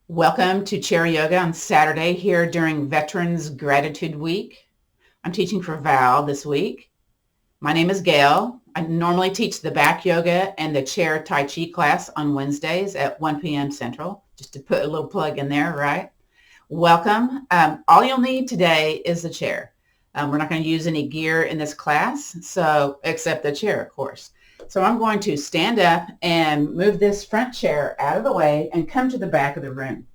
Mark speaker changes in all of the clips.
Speaker 1: Welcome to Chair Yoga on Saturday here during Veterans Gratitude Week. I'm teaching for Val this week. My name is Gail. I normally teach the back yoga and the chair Tai Chi class on Wednesdays at 1 p.m. Central, just to put a little plug in there, right? Welcome. All you'll need today is the chair. We're not going to use any gear in this class, so except the chair, of course. So I'm going to stand up and move this front chair out of the way and come to the back of the room.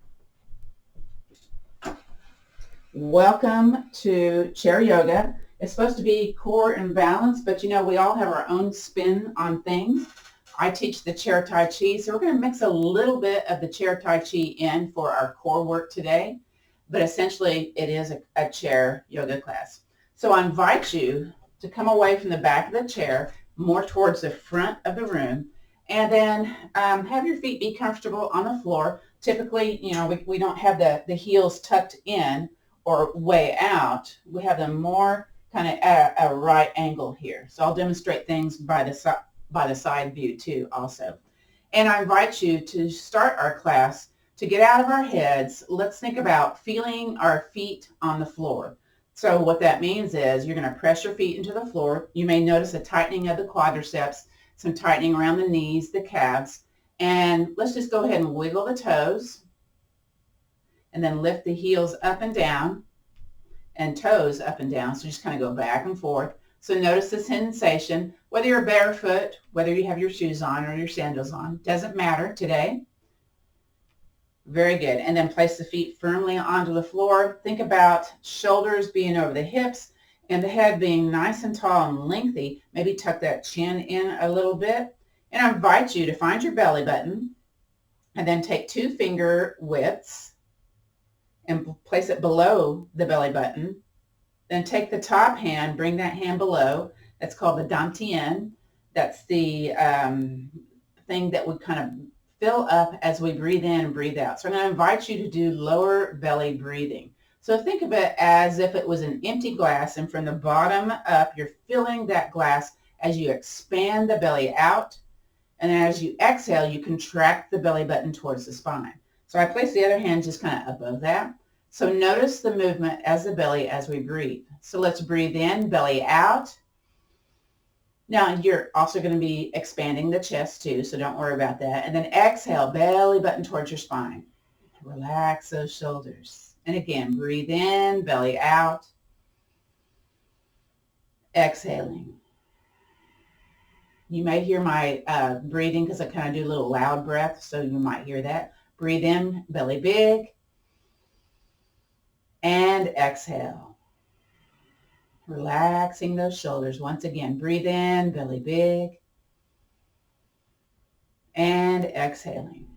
Speaker 1: Welcome to Chair Yoga. It's supposed to be core and balance, but we all have our own spin on things. I teach the chair Tai Chi, so we're going to mix a little bit of the chair Tai Chi in for our core work today, but essentially it is a chair yoga class. So I invite you to come away from the back of the chair more towards the front of the room, and then have your feet be comfortable on the floor. Typically, we don't have the heels tucked in or way out. We have them more kind of at a right angle here. So I'll demonstrate things by the side view too also. And I invite you to start our class to get out of our heads. Let's think about feeling our feet on the floor. So what that means is you're going to press your feet into the floor. You may notice a tightening of the quadriceps, some tightening around the knees, the calves, and let's just go ahead and wiggle the toes and then lift the heels up and down and toes up and down. So just kind of go back and forth. So notice the sensation, whether you're barefoot, whether you have your shoes on or your sandals on, doesn't matter today. Very good. And then place the feet firmly onto the floor. Think about shoulders being over the hips and the head being nice and tall and lengthy. Maybe tuck that chin in a little bit. And I invite you to find your belly button and then take 2 finger widths and place it below the belly button. Then take the top hand, bring that hand below. That's called the dantian. That's the thing that would kind of fill up as we breathe in and breathe out. So I'm going to invite you to do lower belly breathing. So think of it as if it was an empty glass, and from the bottom up, you're filling that glass as you expand the belly out. And then as you exhale, you contract the belly button towards the spine. So I place the other hand just kind of above that. So notice the movement as the belly as we breathe. So let's breathe in, belly out. Now you're also going to be expanding the chest too, so don't worry about that. And then exhale, belly button towards your spine. Relax those shoulders. And again, breathe in, belly out. Exhaling. You may hear my breathing because I kind of do a little loud breath, so you might hear that. Breathe in, belly big. And exhale. Relaxing those shoulders. Once again, breathe in, belly big. And exhaling.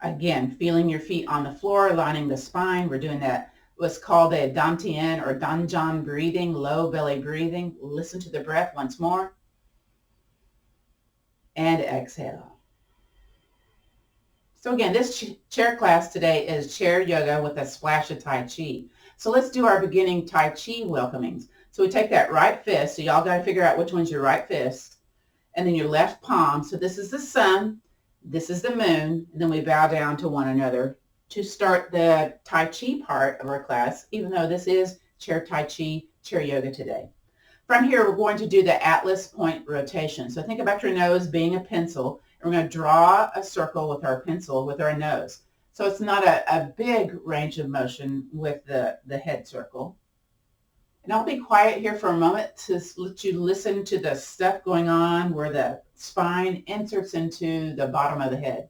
Speaker 1: Again, feeling your feet on the floor, lining the spine. We're doing that, what's called a dantian or danjan breathing, low belly breathing. Listen to the breath once more. And exhale. So again, this chair class today is chair yoga with a splash of Tai Chi. So let's do our beginning Tai Chi welcomings. So we take that right fist. So y'all got to figure out which one's your right fist. And then your left palm. So this is the sun. This is the moon. And then we bow down to one another to start the Tai Chi part of our class, even though this is chair Tai Chi, chair yoga today. From here, we're going to do the atlas point rotation. So think about your nose being a pencil. We're going to draw a circle with our pencil with our nose. So it's not a big range of motion with the head circle. And I'll be quiet here for a moment to let you listen to the stuff going on where the spine inserts into the bottom of the head.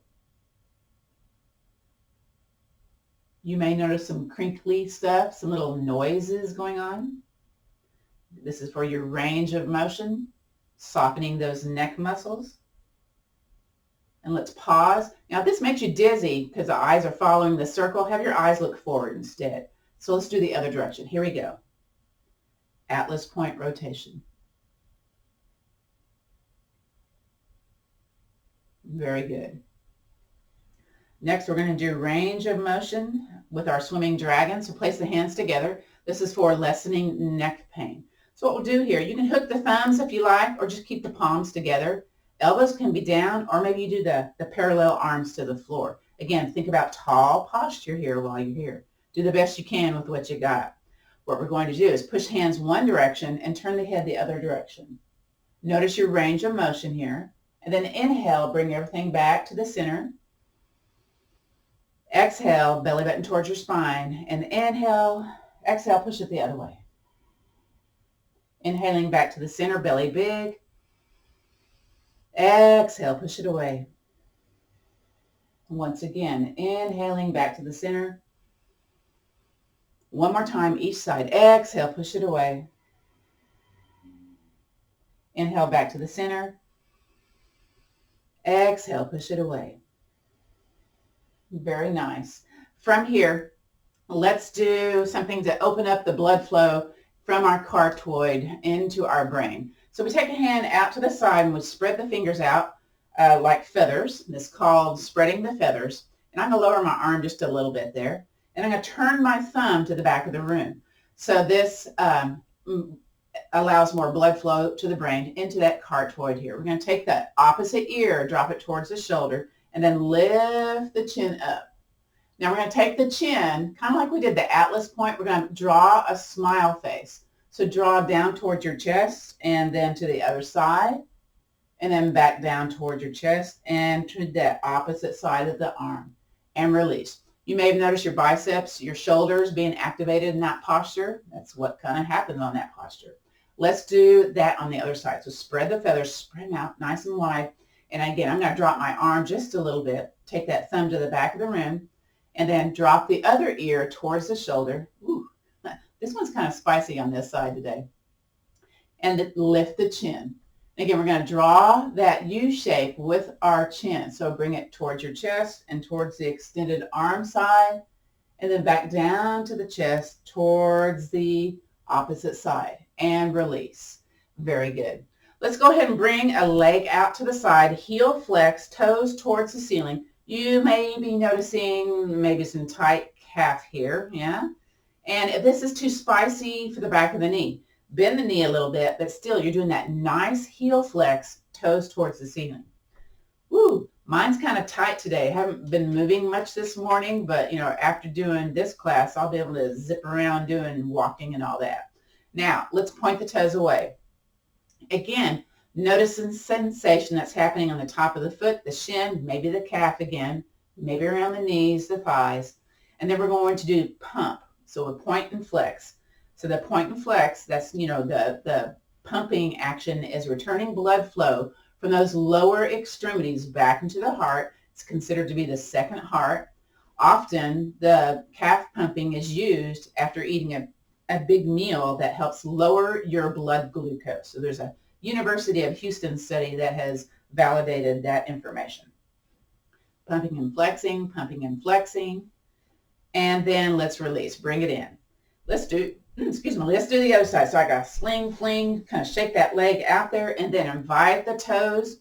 Speaker 1: You may notice some crinkly stuff, some little noises going on. This is for your range of motion, softening those neck muscles. And let's pause. Now, if this makes you dizzy because the eyes are following the circle, have your eyes look forward instead. So let's do the other direction. Here we go. Atlas point rotation. Very good. Next, we're going to do range of motion with our swimming dragon. So place the hands together. This is for lessening neck pain. So what we'll do here, you can hook the thumbs if you like, or just keep the palms together. Elbows can be down, or maybe you do the parallel arms to the floor. Again, think about tall posture here while you're here. Do the best you can with what you got. What we're going to do is push hands one direction and turn the head the other direction. Notice your range of motion here. And then inhale, bring everything back to the center. Exhale, belly button towards your spine. And inhale, exhale, push it the other way. Inhaling back to the center, belly big. Exhale, push it away. Once again, inhaling back to the center. One more time, each side. Exhale, push it away. Inhale back to the center. Exhale, push it away. Very nice. From here, let's do something to open up the blood flow from our carotid into our brain. So we take a hand out to the side and we spread the fingers out like feathers. This is called spreading the feathers. And I'm going to lower my arm just a little bit there. And I'm going to turn my thumb to the back of the room. So this allows more blood flow to the brain into that carotid here. We're going to take the opposite ear, drop it towards the shoulder, and then lift the chin up. Now we're going to take the chin, kind of like we did the atlas point. We're going to draw a smile face. So draw down towards your chest and then to the other side, and then back down towards your chest and to the opposite side of the arm, and release. You may have noticed your biceps, your shoulders being activated in that posture. That's what kind of happens on that posture. Let's do that on the other side. So spread the feathers, spread them out nice and wide. And again, I'm going to drop my arm just a little bit. Take that thumb to the back of the room and then drop the other ear towards the shoulder. Ooh, this one's kind of spicy on this side today. And lift the chin. Again, we're going to draw that U shape with our chin. So bring it towards your chest and towards the extended arm side, and then back down to the chest towards the opposite side, and release. Very good. Let's go ahead and bring a leg out to the side, heel flex, toes towards the ceiling. You may be noticing maybe some tight calf here, yeah? And if this is too spicy for the back of the knee, bend the knee a little bit, but still you're doing that nice heel flex, toes towards the ceiling. Woo, mine's kind of tight today. I haven't been moving much this morning, but you know, after doing this class, I'll be able to zip around doing walking and all that. Now, let's point the toes away. Again, notice the sensation that's happening on the top of the foot, the shin, maybe the calf again, maybe around the knees, the thighs. And then we're going to do pump. So a point and flex. So the point and flex, that's, you know, the pumping action is returning blood flow from those lower extremities back into the heart. It's considered to be the second heart. Often the calf pumping is used after eating a big meal that helps lower your blood glucose. So there's a University of Houston study that has validated that information. Pumping and flexing, pumping and flexing. And then let's release, bring it in. Let's do the other side. So I got sling, fling, kind of shake that leg out there and then invite the toes,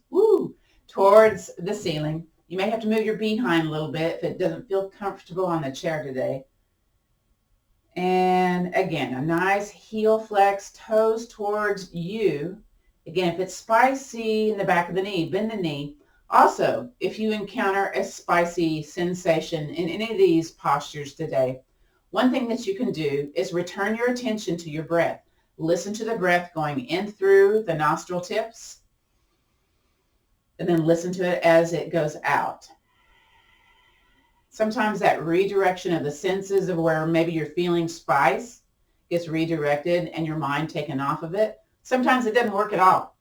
Speaker 1: towards the ceiling. You may have to move your behind a little bit if it doesn't feel comfortable on the chair today. And again, a nice heel flex, toes towards you. Again, if it's spicy in the back of the knee, bend the knee. Also, if you encounter a spicy sensation in any of these postures today, one thing that you can do is return your attention to your breath. Listen to the breath going in through the nostril tips, and then listen to it as it goes out. Sometimes that redirection of the senses of where maybe you're feeling spice gets redirected and your mind taken off of it. Sometimes it doesn't work at all.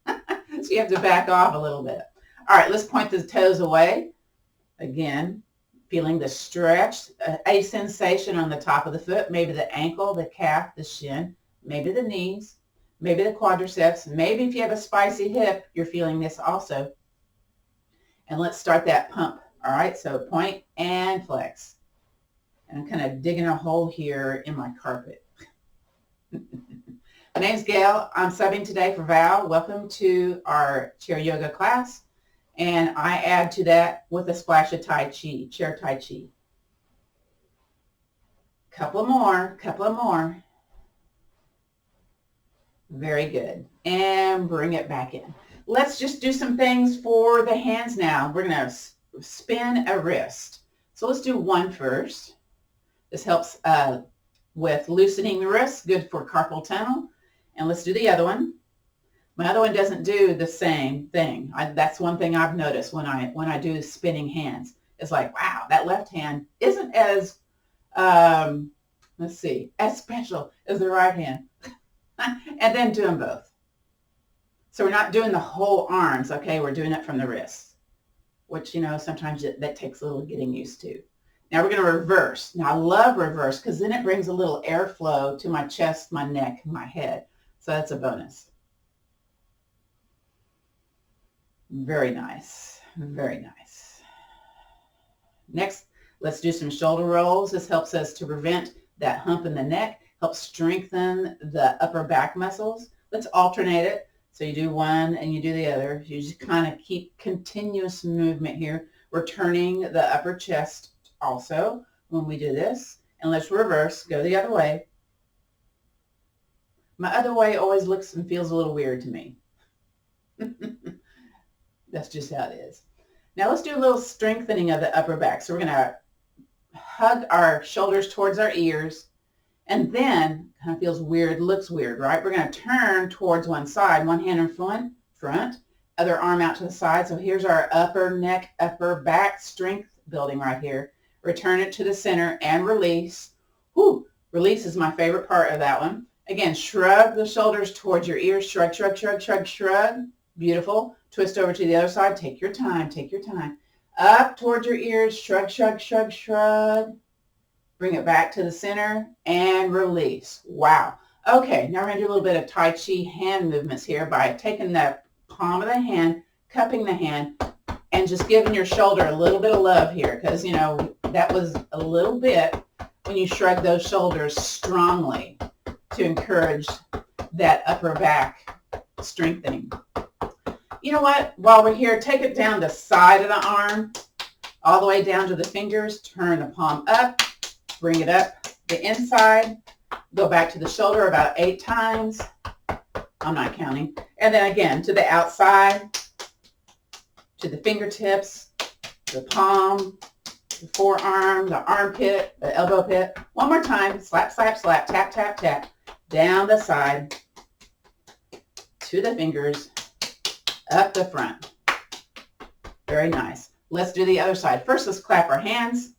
Speaker 1: So you have to back off a little bit. All right, let's point the toes away. Again, feeling the stretch, a sensation on the top of the foot, maybe the ankle, the calf, the shin, maybe the knees, maybe the quadriceps. Maybe if you have a spicy hip, you're feeling this also. And let's start that pump. All right, so point and flex. And I'm kind of digging a hole here in my carpet. My name's Gail. I'm subbing today for Val. Welcome to our chair yoga class. And I add to that with a splash of Tai Chi, chair Tai Chi. Couple more. Very good. And bring it back in. let's just do some things for the hands now. We're going to spin a wrist. So let's do one first. This helps with loosening the wrist, good for carpal tunnel. And let's do the other one. My other one doesn't do the same thing. That's one thing I've noticed when I do spinning hands. It's like, wow, that left hand isn't as, let's see, as special as the right hand. And then do them both. So we're not doing the whole arms, okay? We're doing it from the wrists, which, you know, sometimes that takes a little getting used to. Now we're going to reverse. Now I love reverse because then it brings a little airflow to my chest, my neck, my head. So that's a bonus. Very nice. Very nice. Next, let's do some shoulder rolls. This helps us to prevent that hump in the neck, helps strengthen the upper back muscles. Let's alternate it. So you do one and you do the other. You just kind of keep continuous movement here. We're turning the upper chest also when we do this. And let's reverse, go the other way. My other way always looks and feels a little weird to me. That's just how it is. Now let's do a little strengthening of the upper back. So we're going to hug our shoulders towards our ears, and then kind of feels weird, looks weird, right? We're going to turn towards one side, one hand in front, other arm out to the side. So here's our upper neck, upper back strength building right here. Return it to the center and release. Whew, release is my favorite part of that one. Again, shrug the shoulders towards your ears. Shrug, shrug, shrug, shrug, shrug. Beautiful. Twist over to the other side. Take your time. Take your time. Up towards your ears. Shrug, shrug, shrug, shrug. Bring it back to the center and release. Wow. Okay, now we're going to do a little bit of Tai Chi hand movements here by taking the palm of the hand, cupping the hand, and just giving your shoulder a little bit of love here because, you know, that was a little bit when you shrug those shoulders strongly to encourage that upper back strengthening. You know what? While we're here, take it down the side of the arm, all the way down to the fingers. Turn the palm up, bring it up the inside, go back to the shoulder about 8 times. I'm not counting. And then again, to the outside, to the fingertips, the palm, the forearm, the armpit, the elbow pit. One more time. Slap, slap, slap, tap, tap, tap. Down the side, to the fingers, up the front. Very nice. Let's do the other side. First, let's clap our hands.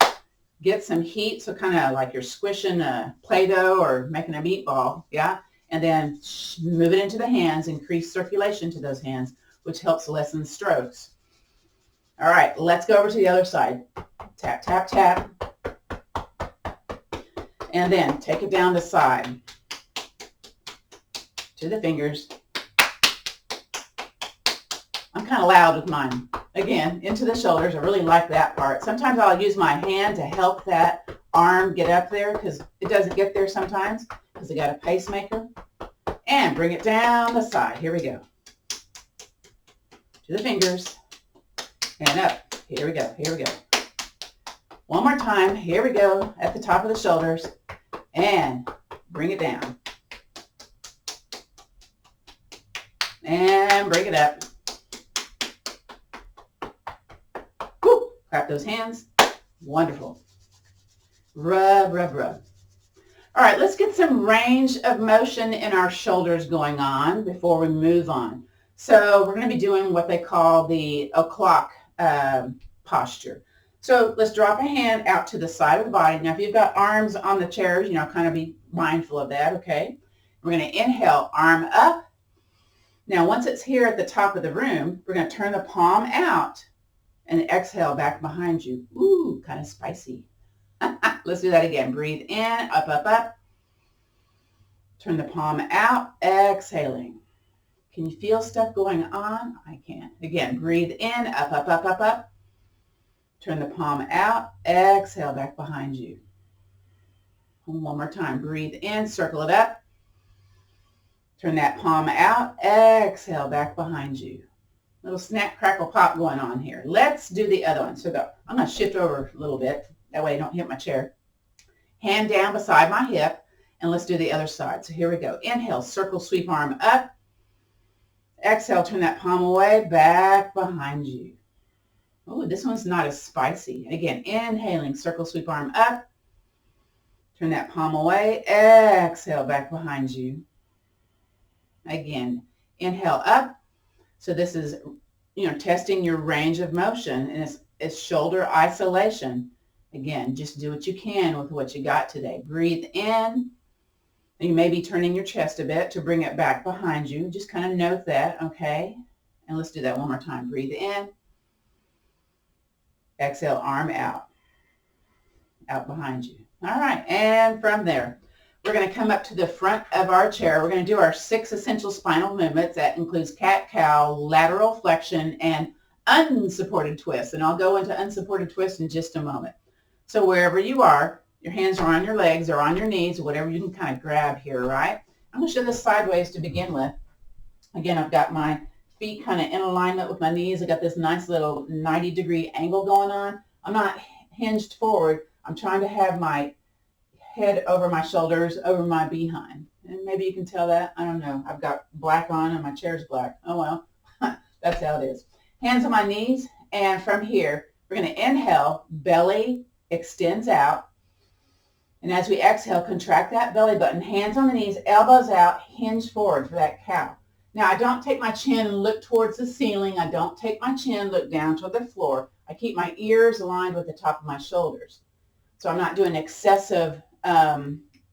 Speaker 1: Get some heat, so kind of like you're squishing a Play-Doh or making a meatball, yeah? And then move it into the hands, increase circulation to those hands, which helps lessen strokes. All right, let's go over to the other side. Tap, tap, tap. And then take it down the side to the fingers. I'm kind of loud with mine. Again, into the shoulders. I really like that part. Sometimes I'll use my hand to help that arm get up there because it doesn't get there sometimes because I got a pacemaker. And bring it down the side. Here we go. To the fingers. And up. Here we go. Here we go. One more time. Here we go. At the top of the shoulders. And bring it down. And bring it up. Woo! Clap those hands. Wonderful. Rub, rub, rub. All right, let's get some range of motion in our shoulders going on before we move on. So we're going to be doing what they call the o'clock posture. So let's drop a hand out to the side of the body. Now, if you've got arms on the chairs, you know, kind of be mindful of that, okay? We're going to inhale, arm up. Now, once it's here at the top of the room, we're going to turn the palm out and exhale back behind you. Ooh, kind of spicy. Let's do that again. Breathe in, up, up, up. Turn the palm out, exhaling. Can you feel stuff going on? I can. Again, breathe in, up, up, up, up, up. Turn the palm out, exhale back behind you. One more time. Breathe in, circle it up. Turn that palm out, exhale back behind you. Little snap, crackle, pop going on here. Let's do the other one. So I'm going to shift over a little bit. That way I don't hit my chair. Hand down beside my hip, and let's do the other side. So here we go. Inhale, circle, sweep arm up. Exhale, turn that palm away, back behind you. Oh, this one's not as spicy. Again, inhaling, circle, sweep arm up. Turn that palm away. Exhale, back behind you. Again, inhale up. So this is, testing your range of motion, and it's shoulder isolation. Again, just do what you can with what you got today. Breathe in. You may be turning your chest a bit to bring it back behind you. Just kind of note that, okay? And let's do that one more time. Breathe in. Exhale, arm out. Out behind you. All right, and from there, we're going to come up to the front of our chair. We're going to do our 6 essential spinal movements. That includes cat-cow, lateral flexion, and unsupported twist. And I'll go into unsupported twist in just a moment. So wherever you are, your hands are on your legs or on your knees, whatever you can kind of grab here, right? I'm going to show this sideways to begin with. Again, I've got my feet kind of in alignment with my knees. I got this nice little 90-degree angle going on. I'm not hinged forward. I'm trying to have my head over my shoulders, over my behind. And maybe you can tell that. I don't know. I've got black on and my chair's black. Oh, well, that's how it is. Hands on my knees. And from here, we're going to inhale, belly extends out. And as we exhale, contract that belly button, hands on the knees, elbows out, hinge forward for that cow. Now, I don't take my chin and look towards the ceiling. I don't take my chin, look down toward the floor. I keep my ears aligned with the top of my shoulders. So I'm not doing excessive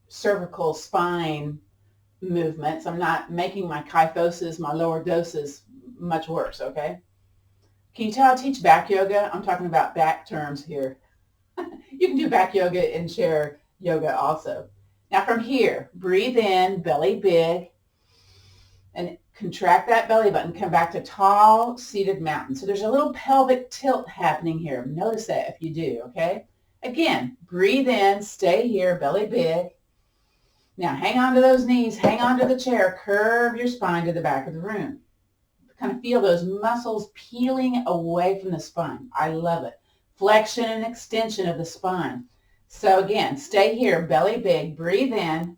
Speaker 1: cervical spine movements. I'm not making my kyphosis, my lower doses, much worse, okay? Can you tell I teach back yoga? I'm talking about back terms here. You can do back yoga in chair yoga also. Now from here, breathe in, belly big, and contract that belly button. Come back to tall, seated mountain. So there's a little pelvic tilt happening here. Notice that if you do, okay? Again, breathe in, stay here, belly big. Now hang on to those knees, hang on to the chair, curve your spine to the back of the room. Kind of feel those muscles peeling away from the spine. I love it. Flexion and extension of the spine. So again, stay here, belly big, breathe in,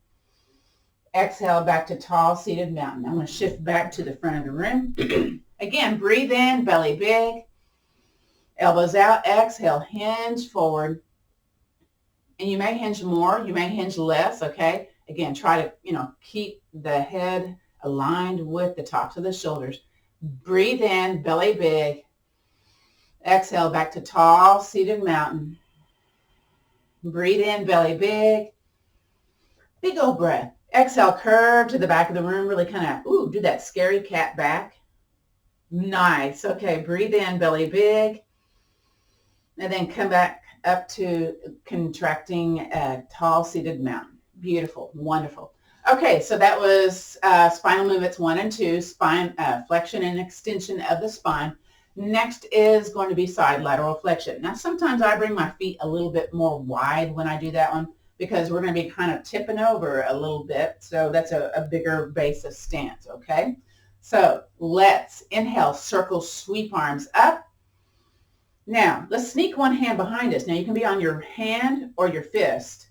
Speaker 1: exhale back to tall seated mountain. I'm going to shift back to the front of the room. Again, breathe in, belly big, elbows out, exhale, hinge forward. And you may hinge more, you may hinge less, okay? Again, try to, keep the head aligned with the tops of the shoulders. Breathe in, belly big, exhale back to tall seated mountain. Breathe in, belly big. Big old breath. Exhale, curve to the back of the room. Really kind of, do that scary cat back. Nice. Okay, breathe in, belly big. And then come back up to contracting a tall seated mountain. Beautiful. Wonderful. Okay, so that was spinal movements 1 and 2, spine flexion and extension of the spine. Next is going to be side lateral flexion. Now, sometimes I bring my feet a little bit more wide when I do that one because we're going to be kind of tipping over a little bit. So that's a bigger base of stance, okay? So let's inhale, circle, sweep arms up. Now, let's sneak one hand behind us. Now, you can be on your hand or your fist.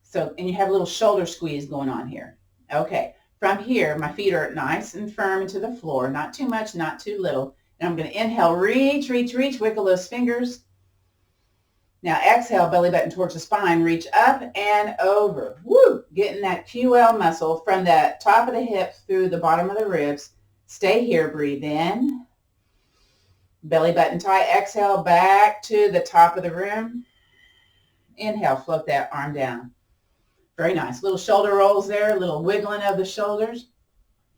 Speaker 1: So, and you have a little shoulder squeeze going on here. Okay, from here, my feet are nice and firm into the floor. Not too much, not too little. And I'm going to inhale, reach, reach, reach, wiggle those fingers. Now exhale, belly button towards the spine, reach up and over. Woo! Getting that QL muscle from the top of the hips through the bottom of the ribs. Stay here, breathe in. Belly button tight, exhale, back to the top of the room. Inhale, float that arm down. Very nice. Little shoulder rolls there, a little wiggling of the shoulders.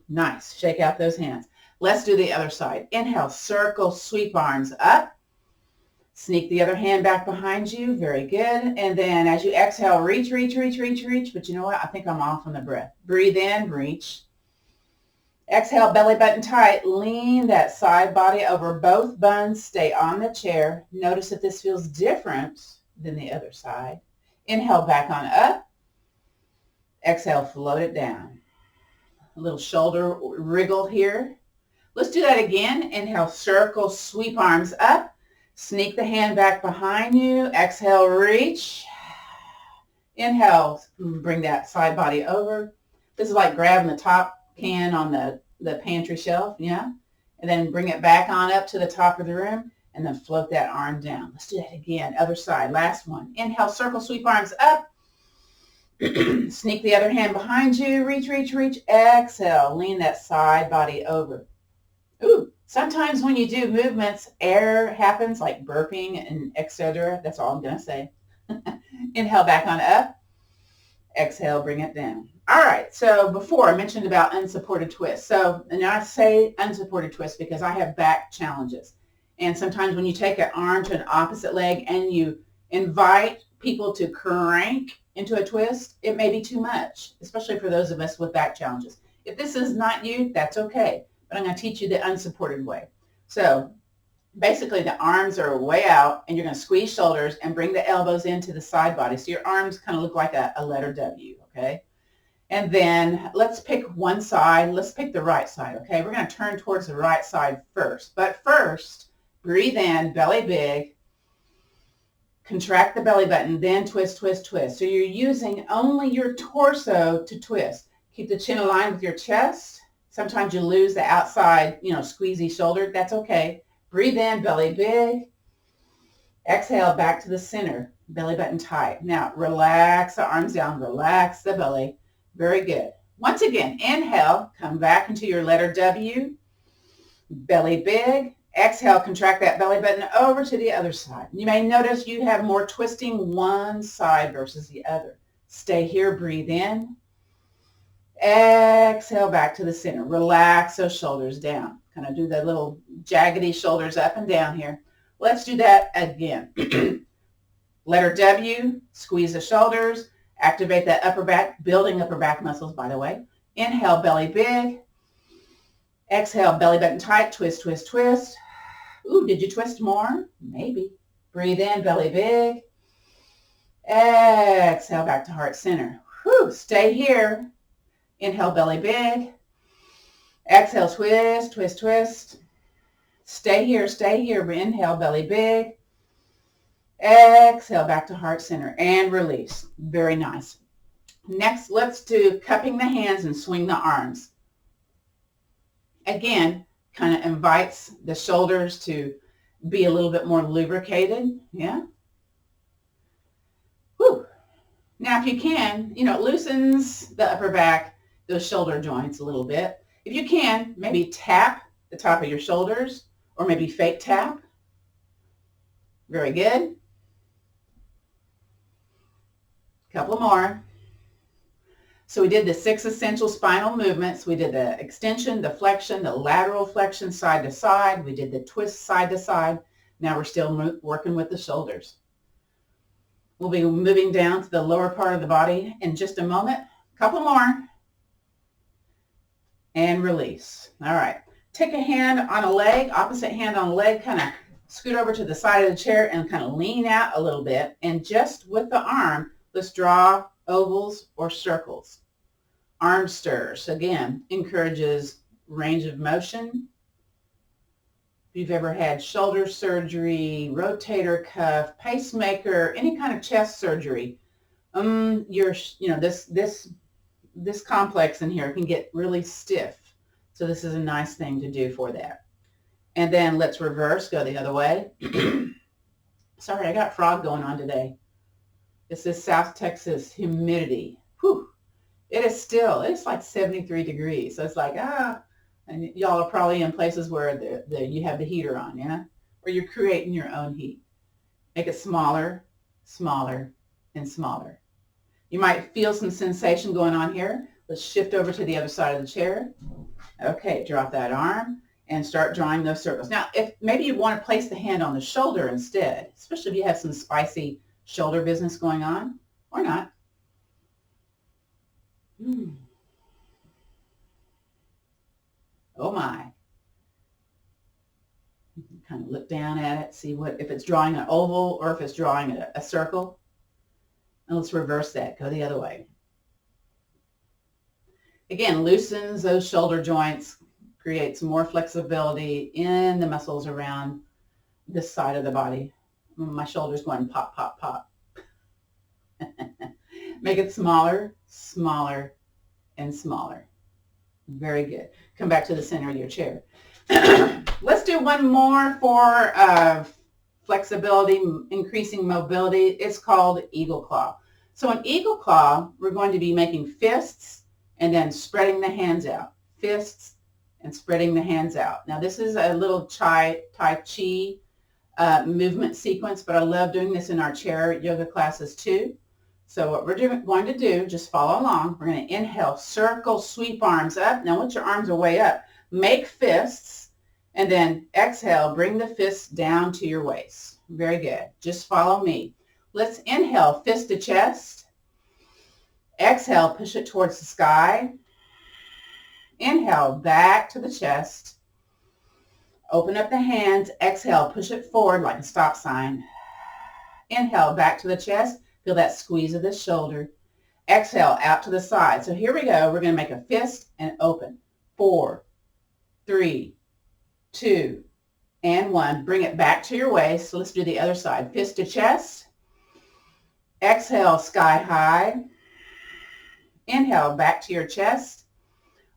Speaker 1: Nice. Shake out those hands. Let's do the other side. Inhale, circle, sweep arms up. Sneak the other hand back behind you. Very good. And then as you exhale, reach, reach, reach, reach, reach. But you know what? I think I'm off on the breath. Breathe in, reach. Exhale, belly button tight. Lean that side body over both buns. Stay on the chair. Notice that this feels different than the other side. Inhale, back on up. Exhale, float it down. A little shoulder wriggle here. Let's do that again. Inhale, circle, sweep arms up. Sneak the hand back behind you. Exhale, reach. Inhale, bring that side body over. This is like grabbing the top can on the pantry shelf, yeah? and then bring it back on up to the top of the room, and then float that arm down. Let's do that again. Other side. Last one. Inhale, circle, sweep arms up. Sneak the other hand behind you. Reach, reach, reach. Exhale. Lean that side body over. Ooh, sometimes when you do movements, air happens like burping and etc. That's all I'm going to say. Inhale back on up. Exhale, bring it down. All right, so before I mentioned about unsupported twists. And I say unsupported twists because I have back challenges. And sometimes when you take an arm to an opposite leg and you invite people to crank into a twist, it may be too much, especially for those of us with back challenges. If this is not you, that's okay. But I'm going to teach you the unsupported way. So basically the arms are way out and you're going to squeeze shoulders and bring the elbows into the side body. So your arms kind of look like a letter W, okay? And then let's pick one side. Let's pick the right side, okay? We're going to turn towards the right side first. But first, breathe in, belly big. Contract the belly button, then twist, twist, twist. So you're using only your torso to twist. Keep the chin aligned with your chest. Sometimes you lose the outside, squeezy shoulder. That's okay. Breathe in, belly big. Exhale, back to the center, belly button tight. Now, relax the arms down, relax the belly. Very good. Once again, inhale, come back into your letter W, belly big. Exhale, contract that belly button over to the other side. You may notice you have more twisting one side versus the other. Stay here, breathe in. Exhale, back to the center. Relax those shoulders down. Kind of do the little jaggedy shoulders up and down here. Let's do that again. Letter W, squeeze the shoulders, activate that upper back, building upper back muscles, by the way. Inhale, belly big. Exhale, belly button tight, twist, twist, twist. Ooh, did you twist more? Maybe. Breathe in, belly big. Exhale, back to heart center. Whew, stay here. Inhale, belly big. Exhale, twist, twist, twist. Stay here, stay here. Inhale, belly big. Exhale, back to heart center and release. Very nice. Next, let's do cupping the hands and swing the arms. Again, kind of invites the shoulders to be a little bit more lubricated. Yeah. Whew. Now, if you can, it loosens the upper back, those shoulder joints a little bit. If you can, maybe tap the top of your shoulders or maybe fake tap. Very good. Couple more. So we did the 6 essential spinal movements. We did the extension, the flexion, the lateral flexion side to side. We did the twist side to side. Now we're still working with the shoulders. We'll be moving down to the lower part of the body in just a moment. Couple more. And release. All right. Take a hand on a leg, opposite hand on a leg, kind of scoot over to the side of the chair and kind of lean out a little bit. And just with the arm, let's draw ovals or circles. Arm stirs, again, encourages range of motion. If you've ever had shoulder surgery, rotator cuff, pacemaker, any kind of chest surgery, this complex in here can get really stiff. So this is a nice thing to do for that. And then let's reverse, go the other way. Sorry, I got frog going on today. This is South Texas humidity. Whew. It's like 73 degrees. So it's like, and y'all are probably in places where you have the heater on, yeah? Or you're creating your own heat. Make it smaller, smaller, and smaller. You might feel some sensation going on here. Let's shift over to the other side of the chair. Okay, drop that arm and start drawing those circles. Now, if maybe you want to place the hand on the shoulder instead, especially if you have some spicy shoulder business going on, or not. Oh my. Kind of look down at it, see if it's drawing an oval or if it's drawing a circle. And let's reverse that, go the other way. Again, loosens those shoulder joints, creates more flexibility in the muscles around this side of the body. My shoulder's going pop, pop, pop. Make it smaller, smaller, and smaller. Very good. Come back to the center of your chair. Let's do one more for flexibility, increasing mobility. It's called eagle claw. So in eagle claw, we're going to be making fists and then spreading the hands out. Fists and spreading the hands out. Now this is a little Tai Chi movement sequence, but I love doing this in our chair yoga classes too. So what we're going to do, just follow along. We're going to inhale, circle, sweep arms up. Now once your arms are way up, make fists, and then exhale, bring the fists down to your waist. Very good. Just follow me. Let's inhale, fist to chest. Exhale, push it towards the sky. Inhale, back to the chest. Open up the hands. Exhale, push it forward like a stop sign. Inhale, back to the chest. Feel that squeeze of the shoulder. Exhale, out to the side. So here we go. We're going to make a fist and open. 4, 3, 2, and 1. Bring it back to your waist. So let's do the other side. Fist to chest. Exhale, sky high. Inhale, back to your chest.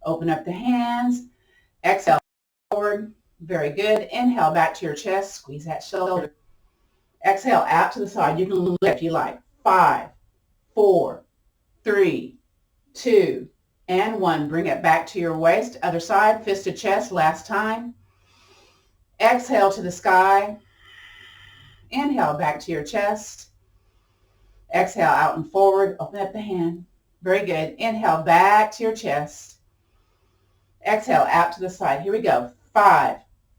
Speaker 1: Open up the hands. Exhale, forward. Very good. Inhale, back to your chest. Squeeze that shoulder. Exhale, out to the side. You can lift if you like. 5, 4, 3, 2, and 1. Bring it back to your waist. Other side, fist to chest. Last time. Exhale to the sky. Inhale, back to your chest. Exhale, out and forward. Open up the hand. Very good. Inhale, back to your chest. Exhale, out to the side. Here we go. 5,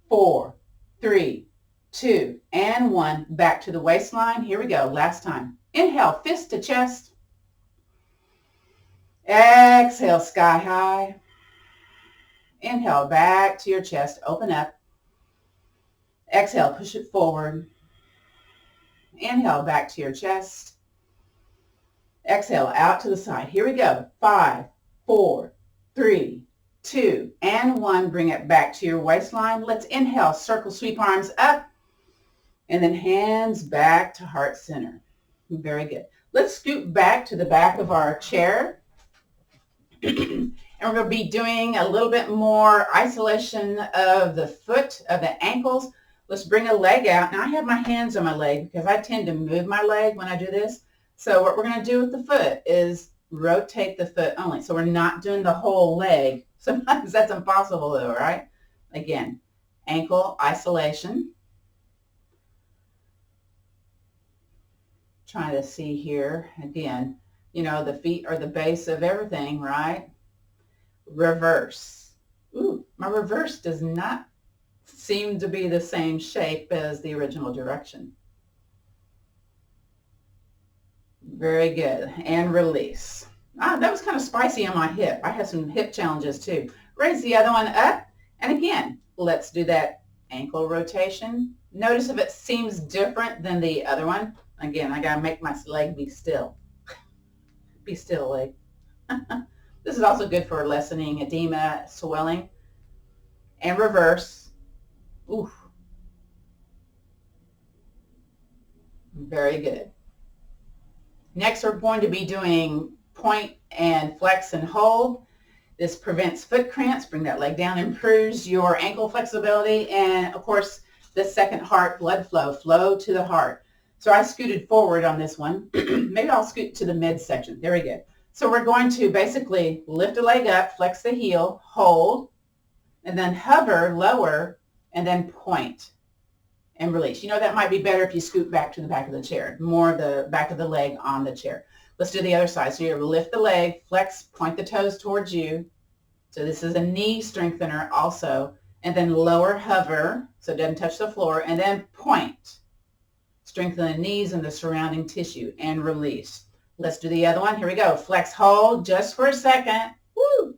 Speaker 1: 4, 3, 2, and 1. Back to the waistline. Here we go. Last time. Inhale, fist to chest. Exhale, sky high. Inhale, back to your chest. Open up. Exhale, push it forward. Inhale, back to your chest. Exhale, out to the side. Here we go. 5, 4, 3, 2, and 1. Bring it back to your waistline. Let's inhale, circle, sweep arms up, and then hands back to heart center. Very good. Let's scoot back to the back of our chair. And we're going to be doing a little bit more isolation of the foot, of the ankles. Let's bring a leg out. Now I have my hands on my leg because I tend to move my leg when I do this. So what we're going to do with the foot is rotate the foot only. So we're not doing the whole leg. Sometimes that's impossible though, right? Again, ankle isolation. Trying to see here. Again, you know, the feet are the base of everything, right? Reverse. Ooh, my reverse does not seem to be the same shape as the original direction. Very good. And release. That was kind of spicy on my hip. I had some hip challenges too. Raise the other one up. And again, let's do that ankle rotation. Notice if it seems different than the other one. Again, I got to make my leg be still. Be still, leg. This is also good for lessening edema, swelling. And reverse. Oof. Very good. Next, we're going to be doing point and flex and hold. This prevents foot cramps. Bring that leg down, improves your ankle flexibility, and of course, the second heart blood flow to the heart. So I scooted forward on this one. Maybe I'll scoot to the midsection. There we go. So we're going to basically lift a leg up, flex the heel, hold, and then hover, lower, and then point and release. You know, that might be better if you scoot back to the back of the chair, more the back of the leg on the chair. Let's do the other side. So you lift the leg, flex, point the toes towards you. So this is a knee strengthener also. And then lower, hover, so it doesn't touch the floor, and then point. Strengthen the knees and the surrounding tissue, and release. Let's do the other one. Here we go. Flex, hold just for a second. Woo!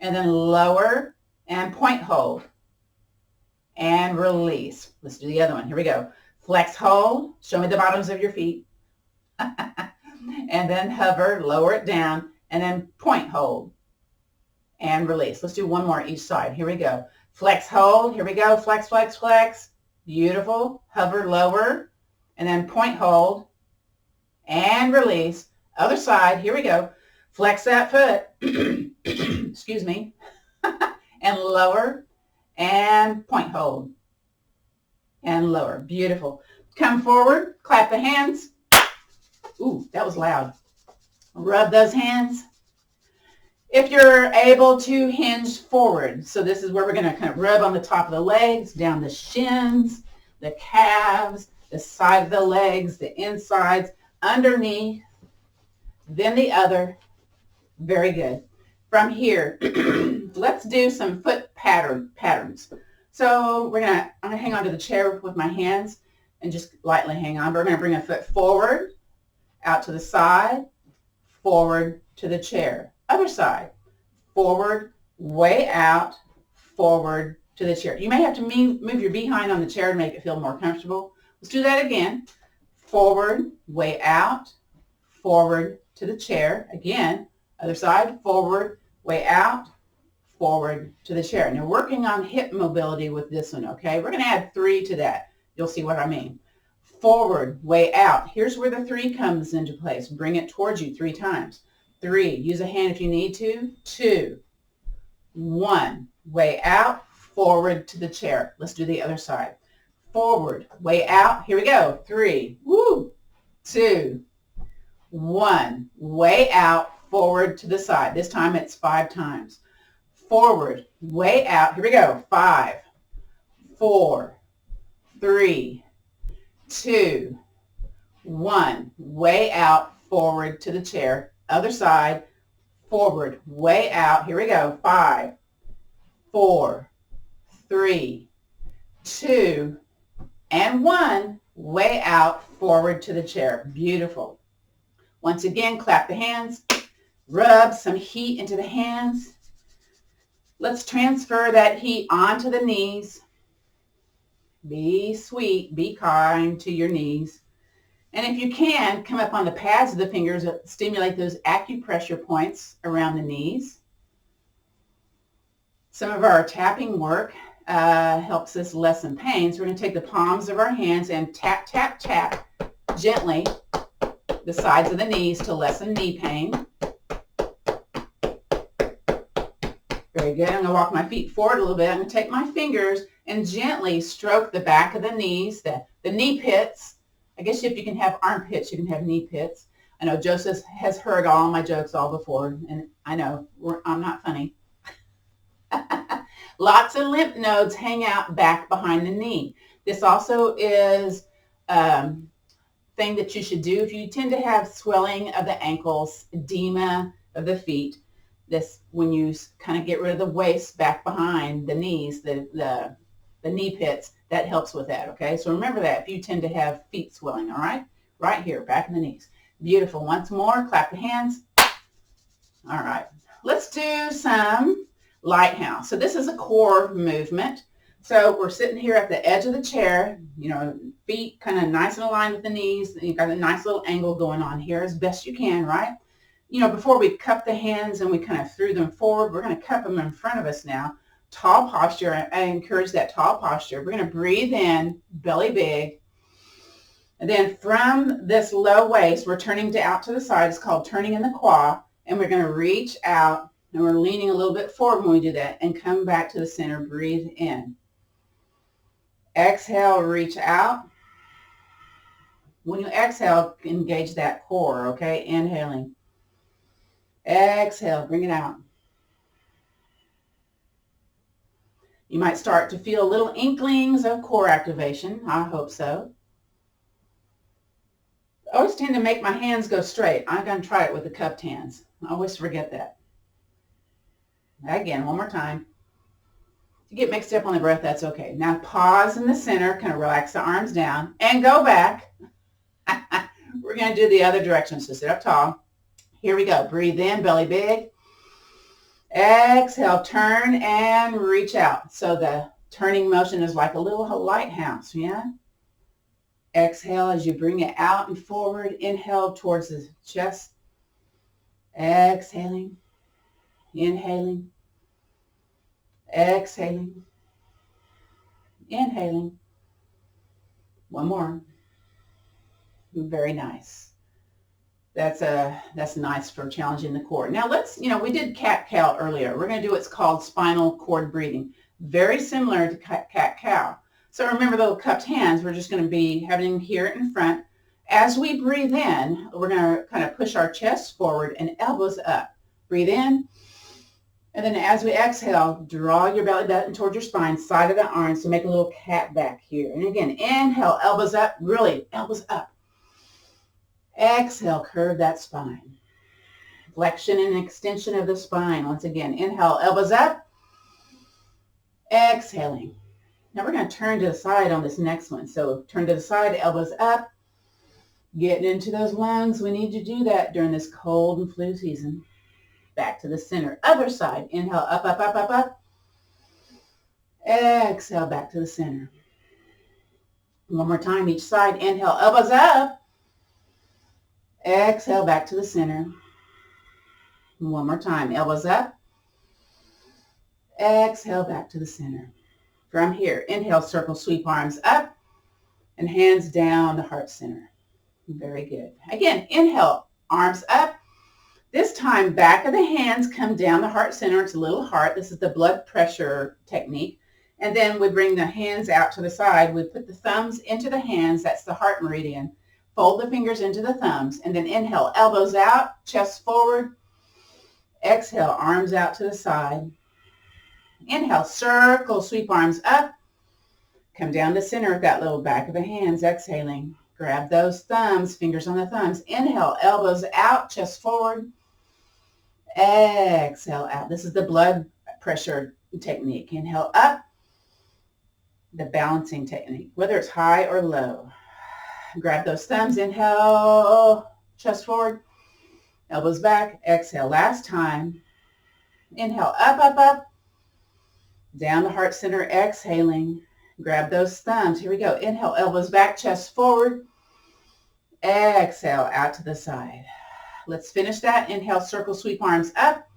Speaker 1: And then lower and point, hold. And release. Let's do the other one. Here we go. Flex, hold. Show me the bottoms of your feet. And then hover, lower it down, and then point, hold. And release. Let's do one more each side. Here we go. Flex, hold. Here we go. Flex, flex, flex. Beautiful. Hover, lower, and then point, hold, and release. Other side. Here we go. Flex that foot. Excuse me. And lower and point hold, and lower. Beautiful. Come forward, clap the hands. Ooh, that was loud. Rub those hands. If you're able to hinge forward, so this is where we're going to kind of rub on the top of the legs, down the shins, the calves, the side of the legs, the insides, underneath, then the other. Very good. From here, let's do some foot patterns. So I'm going to hang on to the chair with my hands and just lightly hang on. We're going to bring a foot forward, out to the side, forward to the chair. Other side, forward, way out, forward to the chair. You may have to move your behind on the chair to make it feel more comfortable. Let's do that again. Forward, way out, forward to the chair. Again, other side, forward, way out, forward to the chair. Now working on hip mobility with this one, okay? We're going to add 3 to that. You'll see what I mean. Forward, way out. Here's where the 3 comes into place. Bring it towards you 3 times. 3, use a hand if you need to. 2, 1, way out, forward to the chair. Let's do the other side. Forward, way out. Here we go. 3, woo, 2, 1, way out, forward to the side. This time it's 5 times. Forward, way out. Here we go. 5, 4, 3, 2, 1, way out, forward to the chair. Other side, forward, way out. Here we go. 5, 4, 3, 2, and 1, way out, forward to the chair. Beautiful. Once again, clap the hands. Rub some heat into the hands. Let's transfer that heat onto the knees. Be sweet, be kind to your knees. And if you can, come up on the pads of the fingers, stimulate those acupressure points around the knees. Some of our tapping work helps us lessen pain. So we're going to take the palms of our hands and tap, tap, tap gently the sides of the knees to lessen knee pain. Very good. I'm going to walk my feet forward a little bit. I'm going to take my fingers and gently stroke the back of the knees, the knee pits. I guess if you can have armpits, you can have knee pits. I know Joseph has heard all my jokes all before, and I know I'm not funny. Lots of lymph nodes hang out back behind the knee. This also is thing that you should do if you tend to have swelling of the ankles, edema of the feet. This, when you kind of get rid of the waist back behind the knees, the knee pits, that helps with that, okay? So remember that if you tend to have feet swelling, all right? Right here, back in the knees. Beautiful. Once more, clap the hands. All right. Let's do some lighthouse. So this is a core movement. So we're sitting here at the edge of the chair, you know, feet kind of nice and aligned with the knees. And you've got a nice little angle going on here as best you can, right? You know, before we cup the hands and we kind of threw them forward, we're going to cup them in front of us now. Tall posture. I encourage that tall posture. We're going to breathe in, belly big. And then from this low waist, we're turning out to the side. It's called turning in the quad. And we're going to reach out, and we're leaning a little bit forward when we do that, and come back to the center. Breathe in. Exhale, reach out. When you exhale, engage that core, okay? Inhaling. Exhale, bring it out. You might start to feel little inklings of core activation. I hope so. I always tend to make my hands go straight. I'm going to try it with the cupped hands. I always forget that. Again, one more time. If you get mixed up on the breath, that's okay. Now pause in the center, kind of relax the arms down, and go back. We're going to do the other direction, so sit up tall. Here we go. Breathe in, belly big. Exhale, turn and reach out. So the turning motion is like a little lighthouse, yeah? Exhale as you bring it out and forward. Inhale towards the chest. Exhaling. Inhaling. Exhaling. Inhaling. One more. Very nice. That's nice for challenging the core. Now let's, we did cat-cow earlier. We're going to do what's called spinal cord breathing. Very similar to cat-cow. So remember the little cupped hands, we're just going to be having here in front. As we breathe in, we're going to kind of push our chest forward and elbows up. Breathe in. And then as we exhale, draw your belly button towards your spine, side of the arms to make a little cat back here. And again, inhale, elbows up, really, elbows up. Exhale, curve that spine. Flexion and extension of the spine. Once again, inhale, elbows up. Exhaling. Now we're going to turn to the side on this next one. So turn to the side, elbows up. Getting into those lungs. We need to do that during this cold and flu season. Back to the center. Other side. Inhale, up, up, up, up, up. Exhale, back to the center. One more time, each side. Inhale, elbows up. Exhale, back to the center. One more time, elbows up. Exhale, back to the center. From here, inhale, circle, sweep arms up and hands down the heart center. Very good. Again, inhale, arms up. This time, back of the hands come down the heart center. It's a little heart. This is the blood pressure technique. And then we bring the hands out to the side. We put the thumbs into the hands. That's the heart meridian. Fold the fingers into the thumbs. And then inhale, elbows out, chest forward. Exhale, arms out to the side. Inhale, circle, sweep arms up. Come down the center of that little back of the hands, exhaling. Grab those thumbs, fingers on the thumbs. Inhale, elbows out, chest forward. Exhale out. This is the blood pressure technique. Inhale up, the balancing technique, whether it's high or low. Grab those thumbs, inhale, chest forward, elbows back, exhale. Last time. Inhale, up, up, up, down the heart center, exhaling. Grab those thumbs. Here we go. Inhale, elbows back, chest forward. Exhale, out to the side. Let's finish that. Inhale, circle, sweep arms up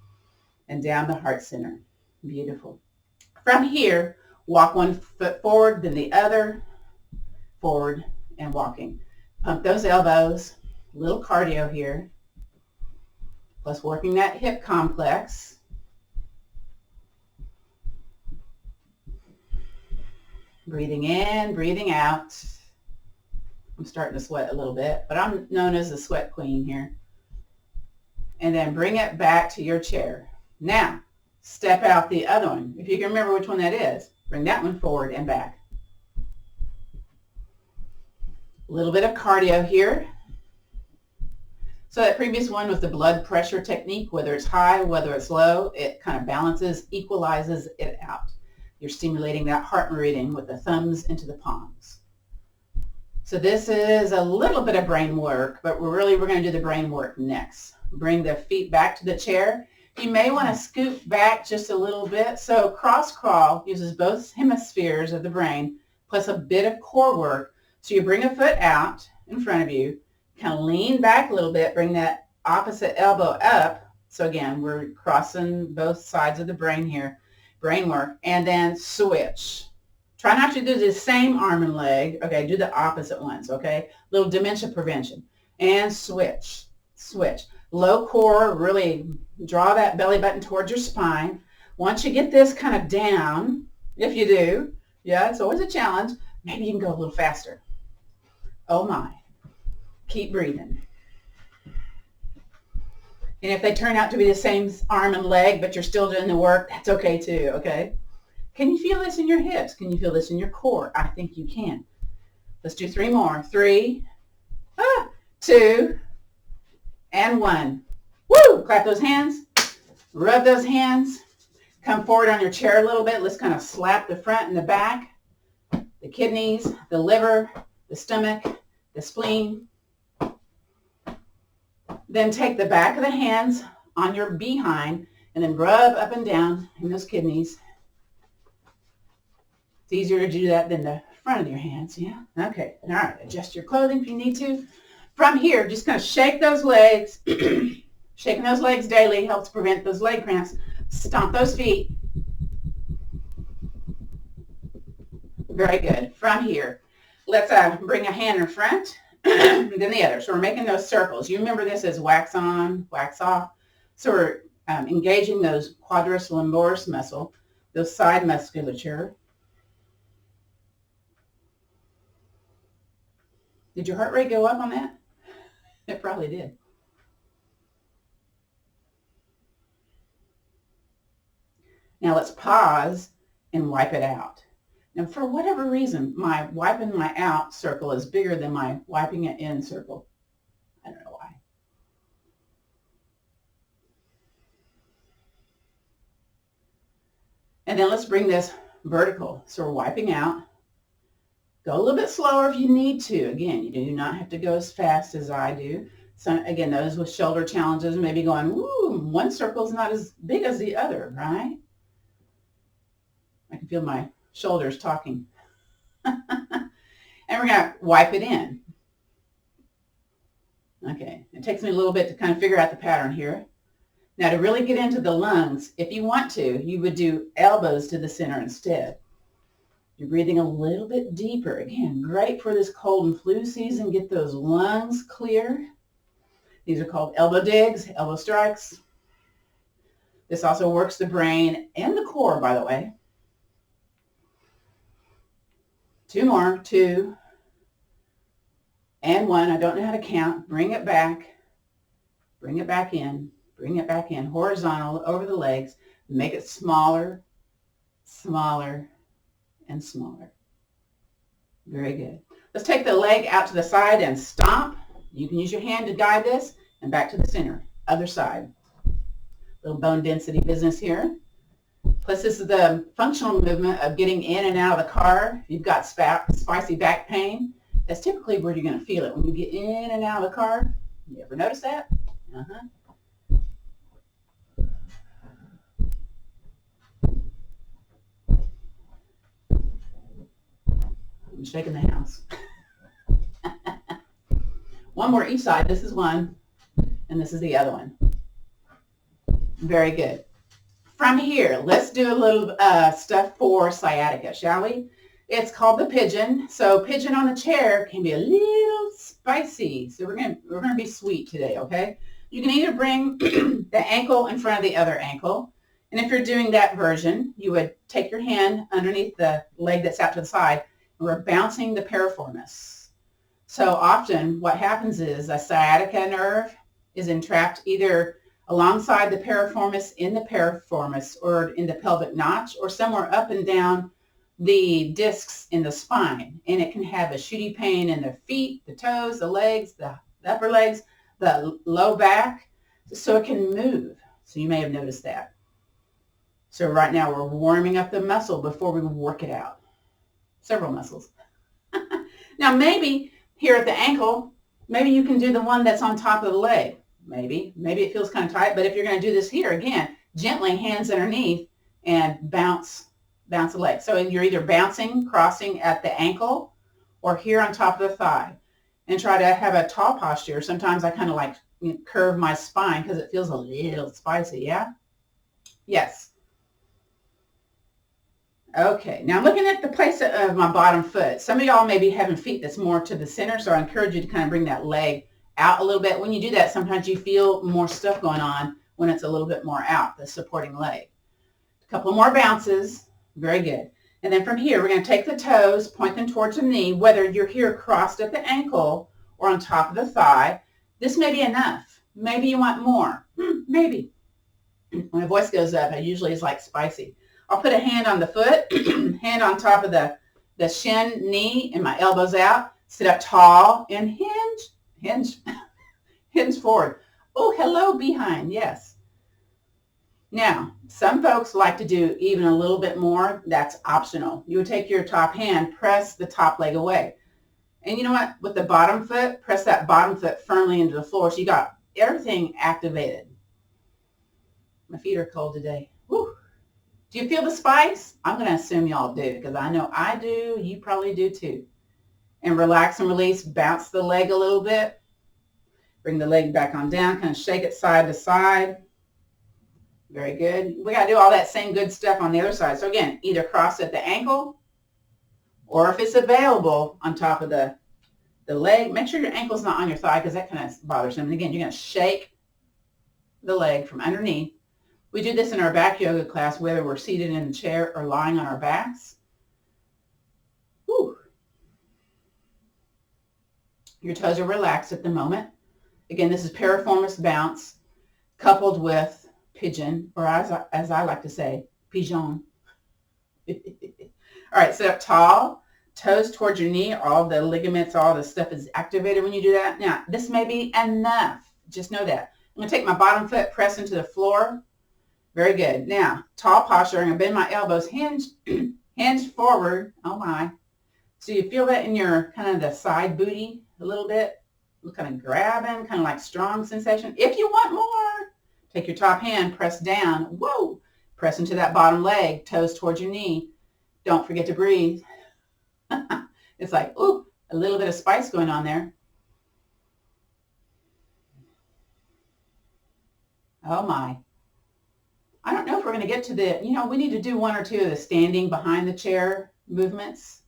Speaker 1: and down the heart center. Beautiful. From here, walk one foot forward, then the other, forward and walking. Pump those elbows. A little cardio here. Plus working that hip complex. Breathing in, breathing out. I'm starting to sweat a little bit, but I'm known as the sweat queen here. And then bring it back to your chair. Now, step out the other one. If you can remember which one that is, bring that one forward and back. A little bit of cardio here. So that previous one was the blood pressure technique. Whether it's high, whether it's low, it kind of balances, equalizes it out. You're stimulating that heart meridian with the thumbs into the palms. So this is a little bit of brain work, but we're going to do the brain work next. Bring the feet back to the chair. You may want to scoot back just a little bit. So cross crawl uses both hemispheres of the brain plus a bit of core work. So you bring a foot out in front of you, kind of lean back a little bit, bring that opposite elbow up. So again, we're crossing both sides of the brain here. Brain work, and then switch. Try not to do the same arm and leg. Okay, do the opposite ones, okay? Little dementia prevention. And switch, switch. Low core, really draw that belly button towards your spine. Once you get this kind of down, if you do, yeah, it's always a challenge, maybe you can go a little faster. Oh my. Keep breathing. And if they turn out to be the same arm and leg, but you're still doing the work, that's okay too, okay? Can you feel this in your hips? Can you feel this in your core? I think you can. Let's do 3 more. 3, 2, and 1. Woo! Clap those hands. Rub those hands. Come forward on your chair a little bit. Let's kind of slap the front and the back, the kidneys, the liver, the stomach, the spleen. Then take the back of the hands on your behind and then rub up and down in those kidneys. It's easier to do that than the front of your hands, yeah? Okay, all right, adjust your clothing if you need to. From here, just kind of shake those legs. Shaking those legs daily helps prevent those leg cramps. Stomp those feet. Very good. From here, let's bring a hand in front. Then the other. So we're making those circles. You remember this as wax on, wax off. So we're engaging those quadratus lumboris muscle. those side musculature. Did your heart rate go up on that? It probably did. Now let's pause and wipe it out. Now for whatever reason, my wiping my out circle is bigger than my wiping it in circle. I don't know why. And then let's bring this vertical. So we're wiping out. Go a little bit slower if you need to. Again, you do not have to go as fast as I do. So again, those with shoulder challenges may be going, ooh, one circle is not as big as the other, right? I can feel my shoulders talking. And we're going to wipe it in. Okay, it takes me a little bit to kind of figure out the pattern here. Now to really get into the lungs, if you want to, you would do elbows to the center instead. You're breathing a little bit deeper. Again, great for this cold and flu season. Get those lungs clear. These are called elbow digs, elbow strikes. This also works the brain and the core, by the way. 2 more, 2, and 1. I don't know how to count. Bring it back. Bring it back in. Bring it back in. Horizontal over the legs. Make it smaller, smaller, and smaller. Very good. Let's take the leg out to the side and stomp. You can use your hand to guide this, and back to the center. Other side. Little bone density business here. Plus, this is the functional movement of getting in and out of the car. If you've got spicy back pain, that's typically where you're going to feel it, when you get in and out of the car. You ever notice that? I'm shaking the house. One more each side. This is one, and this is the other one. Very good. From here, let's do a little stuff for sciatica, shall we? It's called the pigeon. So pigeon on the chair can be a little spicy. So we're gonna be sweet today, okay? You can either bring the ankle in front of the other ankle, and if you're doing that version, you would take your hand underneath the leg that's out to the side, and we're bouncing the piriformis. So often what happens is a sciatica nerve is entrapped either alongside the piriformis, in the piriformis, or in the pelvic notch, or somewhere up and down the discs in the spine. And it can have a shooty pain in the feet, the toes, the legs, the upper legs, the low back. So it can move. So you may have noticed that. So right now we're warming up the muscle before we work it out. Several muscles. Now maybe here at the ankle, maybe you can do the one that's on top of the leg. Maybe it feels kind of tight, but if you're going to do this here, again, gently, hands underneath, and bounce the leg. So you're either bouncing, crossing at the ankle, or here on top of the thigh. And try to have a tall posture. Sometimes I kind of like curve my spine because it feels a little spicy, yeah? Yes. Okay, now I'm looking at the place of my bottom foot. Some of y'all may be having feet that's more to the center, so I encourage you to kind of bring that leg out a little bit. When you do that, sometimes you feel more stuff going on when it's a little bit more out, the supporting leg. A couple more bounces. Very good. And then from here, we're going to take the toes, point them towards the knee, whether you're here crossed at the ankle or on top of the thigh. This may be enough. Maybe you want more. Maybe. When my voice goes up, it usually is like spicy. I'll put a hand on the foot, hand on top of the shin, knee, and my elbows out. Sit up tall and hinge forward. Oh, hello, behind. Yes. Now, some folks like to do even a little bit more. That's optional. You would take your top hand, press the top leg away. And you know what? With the bottom foot, press that bottom foot firmly into the floor so you got everything activated. My feet are cold today. Woo. Do you feel the spice? I'm going to assume y'all do because I know I do. You probably do too. And relax and release. Bounce the leg a little bit. Bring the leg back on down. Kind of shake it side to side. Very good. We got to do all that same good stuff on the other side. So again, either cross at the ankle or if it's available on top of the leg. Make sure your ankle's not on your thigh because that kind of bothers them. And again, you're going to shake the leg from underneath. We do this in our back yoga class, whether we're seated in a chair or lying on our backs. Whew. Your toes are relaxed at the moment. Again, this is piriformis bounce coupled with pigeon, or as I like to say, pigeon. All right, sit up tall, toes towards your knee. All the ligaments, all the stuff is activated when you do that. Now, this may be enough. Just know that. I'm going to take my bottom foot, press into the floor. Very good. Now, tall posture. I'm going to bend my elbows, hinge forward. Oh, my. So you feel that in your kind of the side booty a little bit. Kind of grabbing, kind of like strong sensation. If you want more, take your top hand, press down. Whoa. Press into that bottom leg, toes towards your knee. Don't forget to breathe. It's like, ooh, a little bit of spice going on there. Oh, my. I don't know if we're going to get to we need to do one or two of the standing behind the chair movements.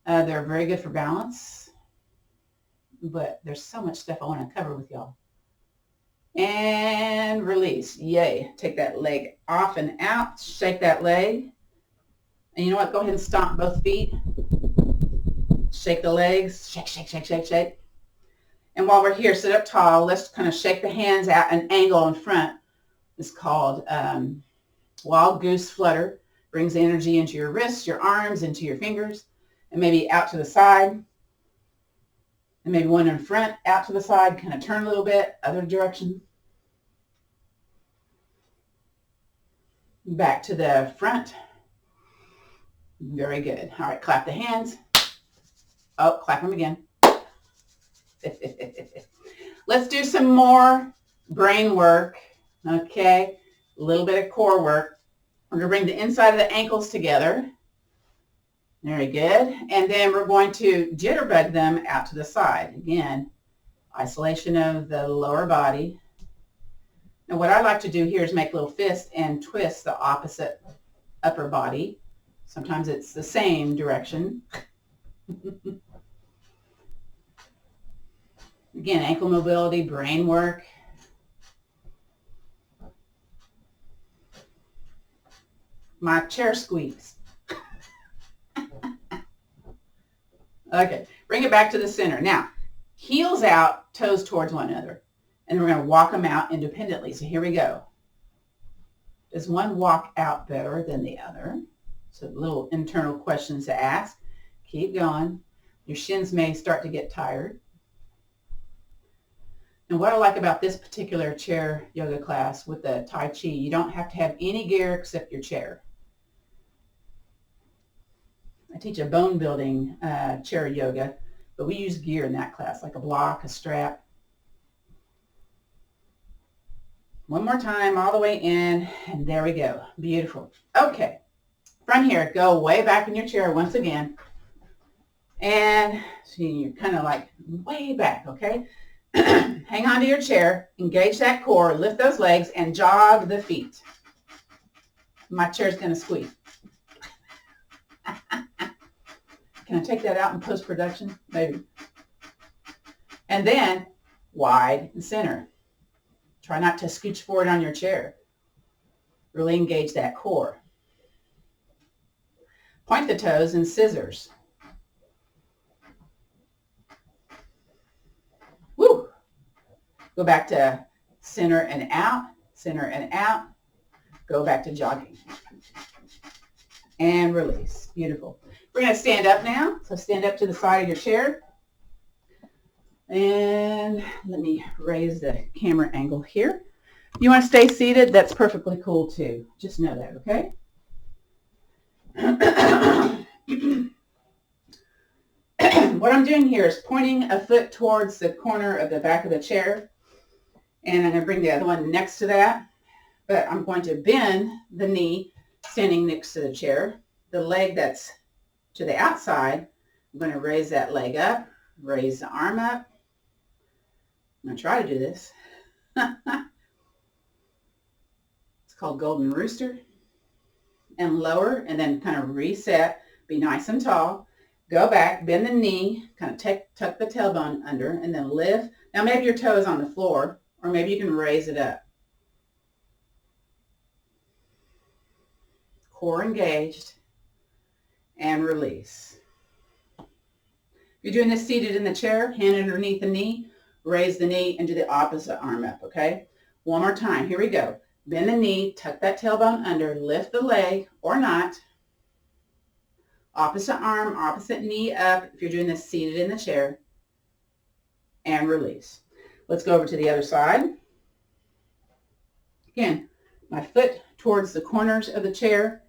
Speaker 1: They're very good for balance, but there's so much stuff I want to cover with y'all. And release. Yay. Take that leg off and out. Shake that leg. And you know what? Go ahead and stomp both feet. Shake the legs. Shake, shake, shake, shake, shake. And while we're here, sit up tall. Let's kind of shake the hands at an angle in front. It's called wild goose flutter. Brings energy into your wrists, your arms, into your fingers, and maybe out to the side. And maybe one in front, out to the side, kind of turn a little bit, other direction. Back to the front. Very good. All right, clap the hands. Oh, clap them again. Let's do some more brain work. Okay, a little bit of core work. We're going to bring the inside of the ankles together. Very good. And then we're going to jitterbug them out to the side. Again, isolation of the lower body. And what I like to do here is make little fists and twist the opposite upper body. Sometimes it's the same direction. Again, ankle mobility, brain work. My chair squeaks. Okay, bring it back to the center. Now, heels out, toes towards one another. And then we're going to walk them out independently. So here we go. Does one walk out better than the other? So little internal questions to ask. Keep going. Your shins may start to get tired. And what I like about this particular chair yoga class with the Tai Chi, you don't have to have any gear except your chair. I teach a bone building chair yoga, but we use gear in that class, like a block, a strap. One more time, all the way in, and there we go. Beautiful. Okay, from here, go way back in your chair once again. And so you're kind of like way back, okay? Hang on to your chair, engage that core, lift those legs, and jog the feet. My chair's going to squeak. Can I take that out in post-production? Maybe. And then wide and center. Try not to scooch forward on your chair. Really engage that core. Point the toes and scissors. Woo! Go back to center and out, center and out. Go back to jogging. And release. Beautiful. We're going to stand up now. So stand up to the side of your chair. And let me raise the camera angle here. If you want to stay seated, that's perfectly cool too. Just know that, okay? What I'm doing here is pointing a foot towards the corner of the back of the chair. And I'm going to bring the other one next to that. But I'm going to bend the knee standing next to the chair. The leg that's to the outside, I'm going to raise that leg up, raise the arm up. I'm going to try to do this. It's called Golden Rooster. And lower, and then kind of reset. Be nice and tall. Go back, bend the knee, kind of tuck the tailbone under, and then lift. Now maybe your toe is on the floor, or maybe you can raise it up. core engaged, and release. If you're doing this seated in the chair, hand underneath the knee, raise the knee and do the opposite arm up, okay? One more time. Here we go. Bend the knee, tuck that tailbone under, lift the leg or not. Opposite arm, opposite knee up if you're doing this seated in the chair, and release. Let's go over to the other side. Again, my foot towards the corners of the chair,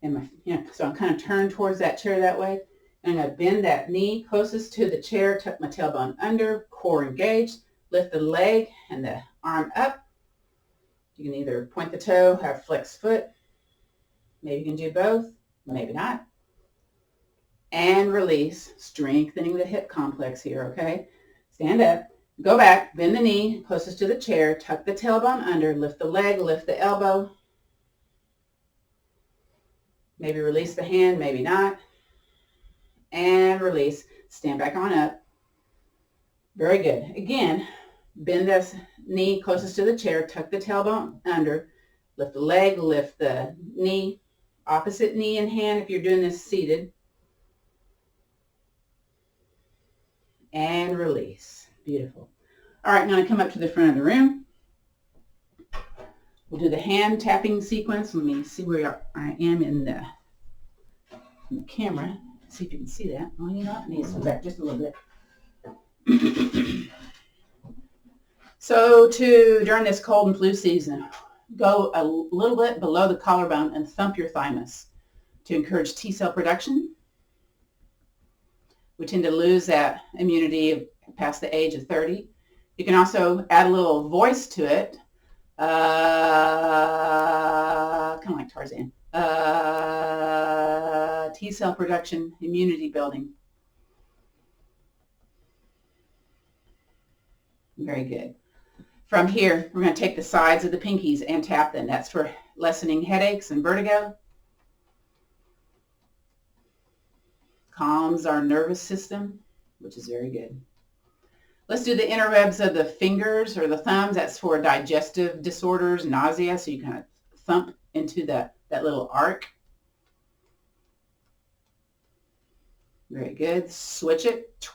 Speaker 1: and so I'm kind of turned towards that chair that way. And I'm going to bend that knee closest to the chair, tuck my tailbone under, core engaged, lift the leg and the arm up. You can either point the toe, have flexed foot. Maybe you can do both, maybe not. And release, strengthening the hip complex here, okay? Stand up, go back, bend the knee closest to the chair, tuck the tailbone under, lift the leg, lift the elbow. Maybe release the hand, maybe not. And release, stand back on up. Very good. Again, bend this knee closest to the chair, tuck the tailbone under, lift the leg, lift the knee, opposite knee and hand if you're doing this seated. And release. Beautiful. All right, I'm going to come up to the front of the room. We'll do the hand tapping sequence. Let me see where I am in the camera. See if you can see that. Oh, you know, it needs to go back just a little bit. So during this cold and flu season, go a little bit below the collarbone and thump your thymus to encourage T cell production. We tend to lose that immunity past the age of 30. You can also add a little voice to it, kind of like Tarzan. T cell production, immunity building. Very good. From here, we're going to take the sides of the pinkies and tap them. That's for lessening headaches and vertigo. Calms our nervous system, which is very good. Let's do the interwebs of the fingers or the thumbs. That's for digestive disorders, nausea. So you kind of thump into that little arc. Very good. Switch it.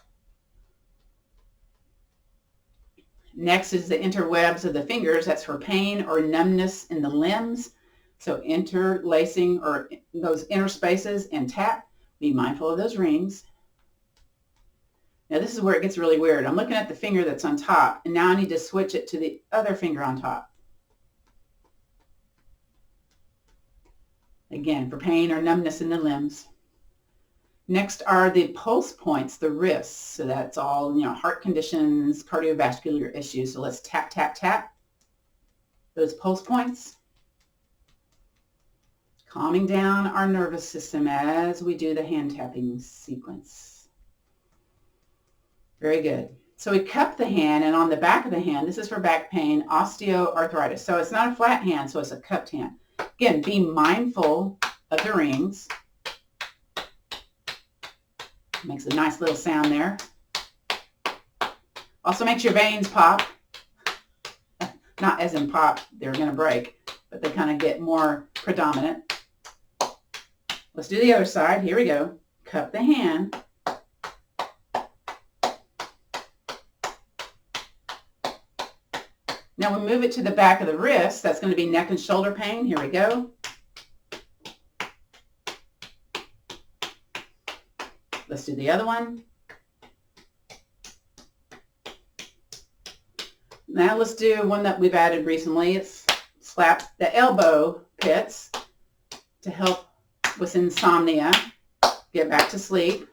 Speaker 1: Next is the interwebs of the fingers. That's for pain or numbness in the limbs. So interlacing or those interspaces and tap. Be mindful of those rings. Now this is where it gets really weird. I'm looking at the finger that's on top, and now I need to switch it to the other finger on top. Again, for pain or numbness in the limbs. Next are the pulse points, the wrists. So that's all, heart conditions, cardiovascular issues. So let's tap, tap, tap those pulse points. Calming down our nervous system as we do the hand tapping sequence. Very good. So we cup the hand, and on the back of the hand, this is for back pain, osteoarthritis. So it's not a flat hand, so it's a cupped hand. Again, be mindful of the rings. Makes a nice little sound there. Also makes your veins pop. Not as in pop, they're going to break, but they kind of get more predominant. Let's do the other side. Here we go. Cup the hand. Now we move it to the back of the wrist. That's going to be neck and shoulder pain. Here we go. Let's do the other one. Now let's do one that we've added recently. It's slap the elbow pits to help with insomnia. Get back to sleep.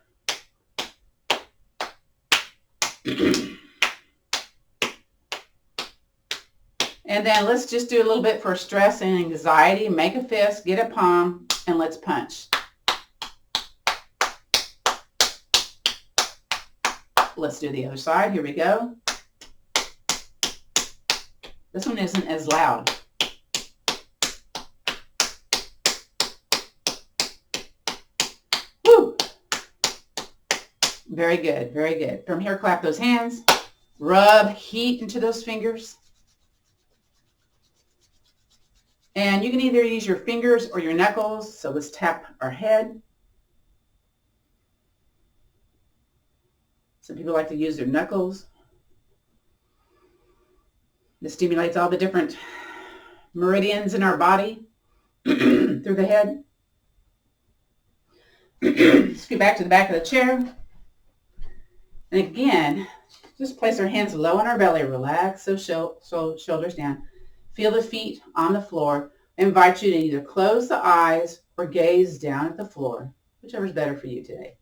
Speaker 1: And then let's just do a little bit for stress and anxiety. Make a fist, get a palm, and let's punch. Let's do the other side. Here we go. This one isn't as loud. Woo! Very good, very good. From here, clap those hands. Rub heat into those fingers. And you can either use your fingers or your knuckles. So let's tap our head. Some people like to use their knuckles. This stimulates all the different meridians in our body through the head. Scoot back to the back of the chair. And again, just place our hands low on our belly. Relax those shoulders down. Feel the feet on the floor. I invite you to either close the eyes or gaze down at the floor, whichever is better for you today.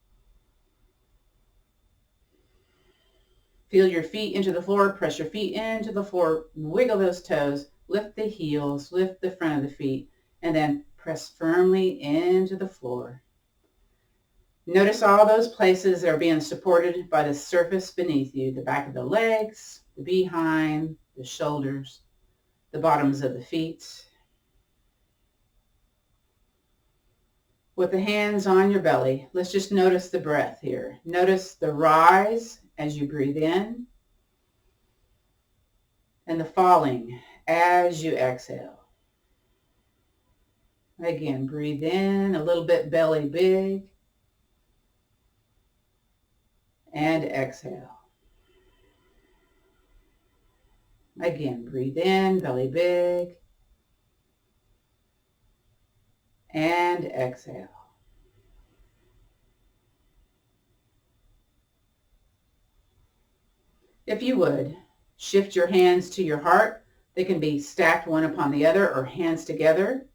Speaker 1: Feel your feet into the floor. Press your feet into the floor. Wiggle those toes. Lift the heels. Lift the front of the feet. And then press firmly into the floor. Notice all those places that are being supported by the surface beneath you. The back of the legs, the behind, the shoulders, the bottoms of the feet. With the hands on your belly, let's just notice the breath here. Notice the rise as you breathe in and the falling as you exhale. Again, breathe in a little bit, belly big, and exhale. Again, breathe in, belly big, and exhale. If you would, shift your hands to your heart. They can be stacked one upon the other or hands together.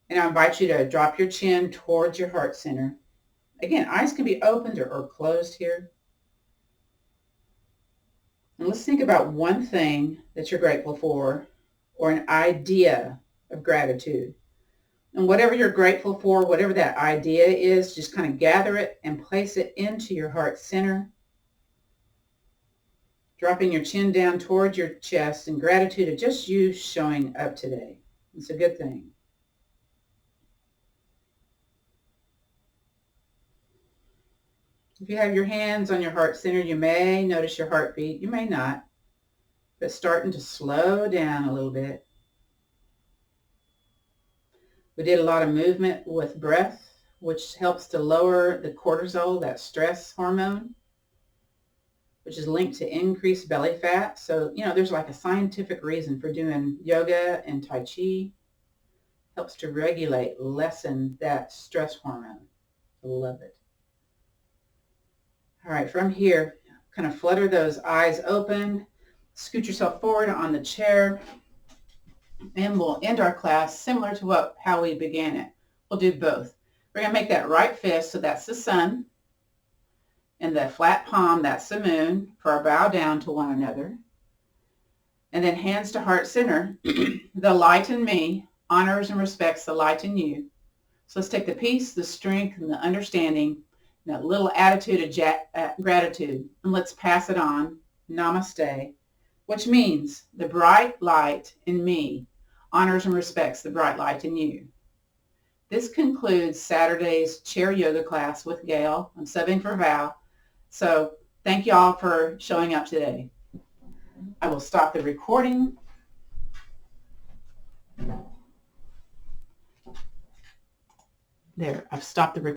Speaker 1: And I invite you to drop your chin towards your heart center. Again, eyes can be opened or closed here. And let's think about one thing that you're grateful for or an idea of gratitude. And whatever you're grateful for, whatever that idea is, just kind of gather it and place it into your heart center. Dropping your chin down towards your chest in gratitude of just you showing up today. It's a good thing. If you have your hands on your heart center, you may notice your heartbeat. You may not, but starting to slow down a little bit. We did a lot of movement with breath, which helps to lower the cortisol, that stress hormone, which is linked to increased belly fat. So, there's like a scientific reason for doing yoga and Tai Chi. Helps to regulate, lessen that stress hormone. I love it. All right, from here, kind of flutter those eyes open. Scoot yourself forward on the chair. And we'll end our class similar to how we began it. We'll do both. We're going to make that right fist, so that's the sun. And the flat palm, that's the moon, for our bow down to one another. And then hands to heart center. The light in me honors and respects the light in you. So let's take the peace, the strength, and the understanding, and that little attitude of gratitude, and let's pass it on. Namaste, which means the bright light in me honors and respects the bright light in you. This concludes Saturday's chair yoga class with Gail. I'm subbing for Val. So thank you all for showing up today. I will stop the recording. There, I've stopped the recording.